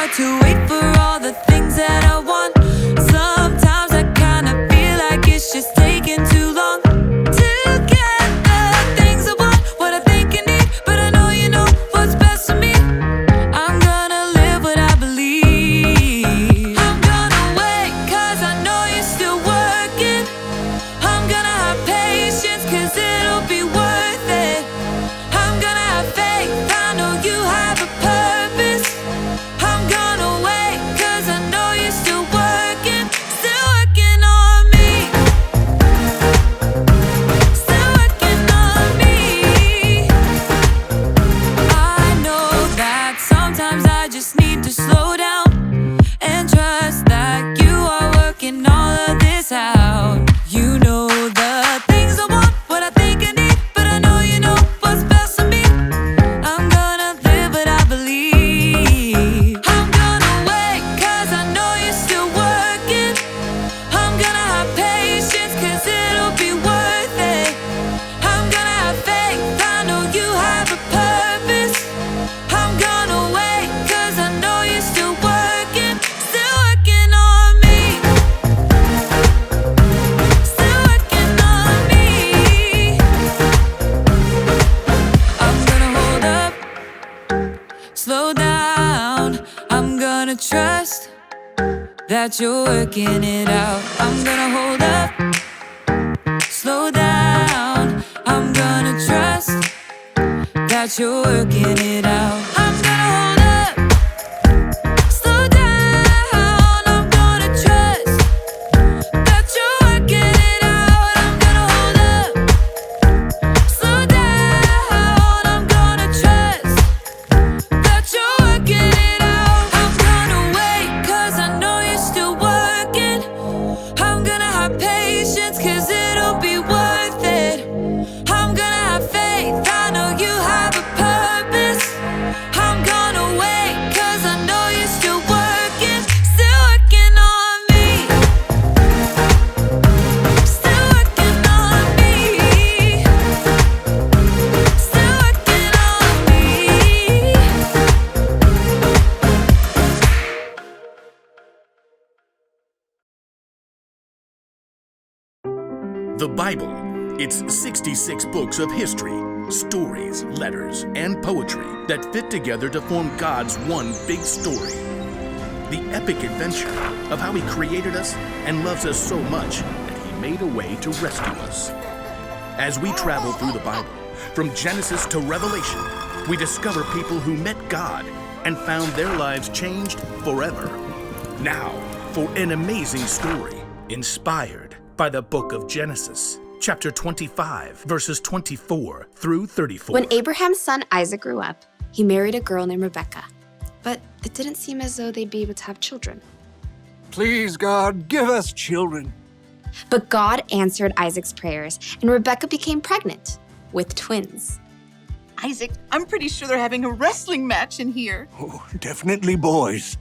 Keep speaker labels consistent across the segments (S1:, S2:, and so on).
S1: hard to wait for all the things that I want. Sometimes I kinda feel like it's just taking too long to get the things I want, what I think I need, but I know you know what's best for me. I'm gonna live what I believe. I'm gonna wait, cause I know you're still working. I'm gonna have patience, cause it'll be worth it. I'm gonna have faith, I know you have a purpose. I'm gonna wait, cause I know you're still working on me. Still working on me. I know that sometimes I just need to slow down and trust that you are working all of this out. You know the things I want, what I think I need, but I know you know what's best for me. I'm gonna live what I believe. I'm gonna wait, cause I know you're still working. I'm gonna have patience, cause it'll be worth it. I'm gonna have faith, I know you have a purpose. I'm gonna wait, cause I know you're still working on me. Still working on me. I'm gonna hold up, slow down. I'm gonna trust that you're working it out. I'm gonna hold up, slow down. I'm gonna trust that you're working it out. I'm gonna hold up, slow down. I'm gonna trust that you're working it out. I'm gonna hold up, slow down. I'm gonna trust that you're working it out. I'm gonna wait, cause I know you're still working. I'm gonna have patience, cause it'll be worth it. I'm gonna have faith, I know you have a purpose. I'm gonna wait, cause I know you're still working on me. Still working on me. Still working on me.
S2: The Bible. It's 66 books of history, stories, letters, and poetry that fit together to form God's one big story. The epic adventure of how He created us and loves us so much that He made a way to rescue us. As we travel through the Bible, from Genesis to Revelation, we discover people who met God and found their lives changed forever. Now, for an amazing story inspired by the book of Genesis, chapter 25, verses 24 through 34.
S3: When Abraham's son Isaac grew up, he married a girl named Rebecca. But it didn't seem as though they'd be able to have children.
S4: Please, God, give us children.
S3: But God answered Isaac's prayers, and Rebecca became pregnant with twins.
S5: Isaac, I'm pretty sure they're having a wrestling match in here.
S4: Oh, definitely boys.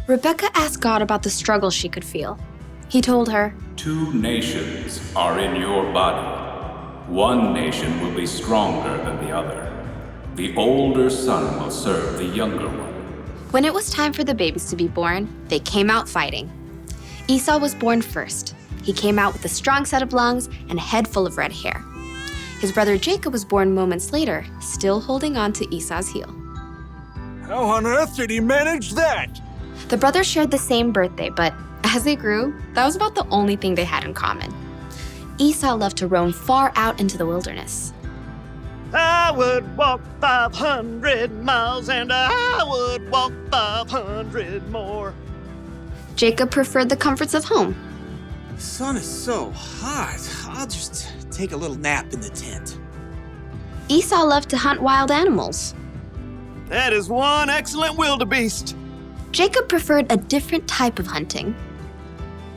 S3: Rebecca asked God about the struggle she could feel. He told her,
S6: 2 nations are in your body. One nation will be stronger than the other. The older son will serve the younger one.
S3: When it was time for the babies to be born, they came out fighting. Esau was born first. He came out with a strong set of lungs and a head full of red hair. His brother Jacob was born moments later, still holding on to Esau's heel.
S4: How on earth did he manage that?
S3: The brothers shared the same birthday, but as they grew, that was about the only thing they had in common. Esau loved to roam far out into the wilderness.
S7: I would walk 500 miles and I would walk 500 more.
S3: Jacob preferred the comforts of home.
S8: The sun is so hot. I'll just take a little nap in the tent.
S3: Esau loved to hunt wild animals.
S7: That is one excellent wildebeest.
S3: Jacob preferred a different type of hunting.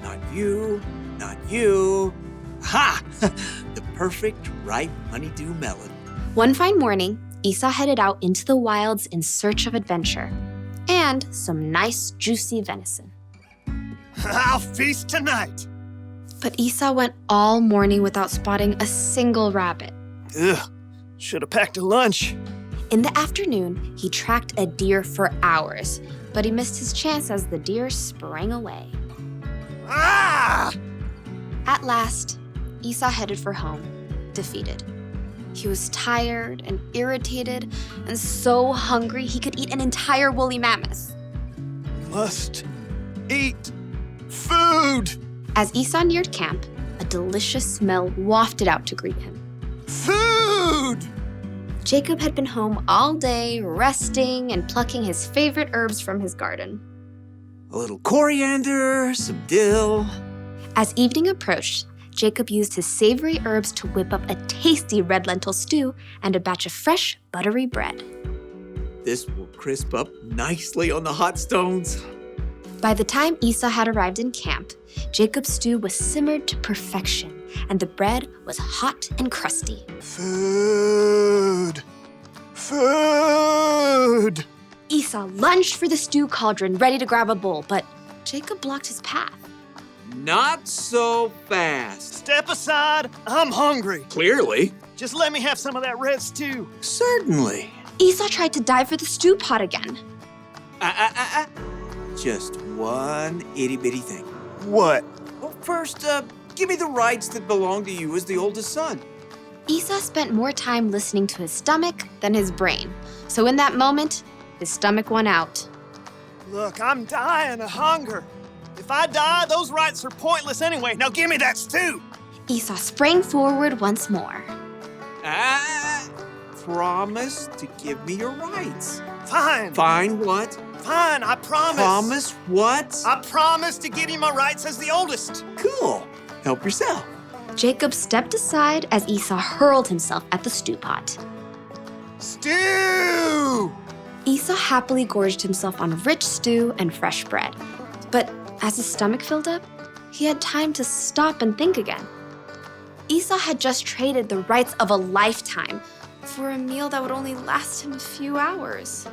S8: Not you, not you. Ha! The perfect ripe honeydew melon.
S3: One fine morning, Esau headed out into the wilds in search of adventure and some nice, juicy venison.
S7: I'll feast tonight.
S3: But Esau went all morning without spotting a single rabbit.
S7: Ugh, should have packed a lunch.
S3: In the afternoon, he tracked a deer for hours, but he missed his chance as the deer sprang away.
S7: Ah!
S3: At last, Esau headed for home, defeated. He was tired and irritated and so hungry he could eat an entire woolly mammoth.
S4: Must eat food.
S3: As Esau neared camp, a delicious smell wafted out to greet him.
S4: Food!
S3: Jacob had been home all day, resting and plucking his favorite herbs from his garden.
S8: A little coriander, some dill.
S3: As evening approached, Jacob used his savory herbs to whip up a tasty red lentil stew and a batch of fresh, buttery bread.
S8: This will crisp up nicely on the hot stones.
S3: By the time Esau had arrived in camp, Jacob's stew was simmered to perfection, and the bread was hot and crusty.
S4: Food! Food!
S3: Esau lunged for the stew cauldron, ready to grab a bowl, but Jacob blocked his path.
S8: Not so fast.
S7: Step aside, I'm hungry.
S8: Clearly.
S7: Just let me have some of that red stew.
S8: Certainly.
S3: Esau tried to dive for the stew pot again.
S8: Just one itty-bitty thing.
S4: What?
S8: Well, first, give me the rights that belong to you as the oldest son.
S3: Esau spent more time listening to his stomach than his brain, so in that moment, his stomach won out.
S7: Look, I'm dying of hunger. If I die, those rights are pointless anyway. Now give me that stew.
S3: Esau sprang forward once more.
S8: Promise to give me your rights.
S7: Fine.
S8: Fine what?
S7: Fine, I promise.
S8: Promise what?
S7: I promise to give you my rights as the oldest.
S8: Cool. Help yourself.
S3: Jacob stepped aside as Esau hurled himself at the stew pot.
S7: Stew!
S3: Esau happily gorged himself on rich stew and fresh bread. But as his stomach filled up, he had time to stop and think again. Esau had just traded the rights of a lifetime for a meal that would only last him a few hours.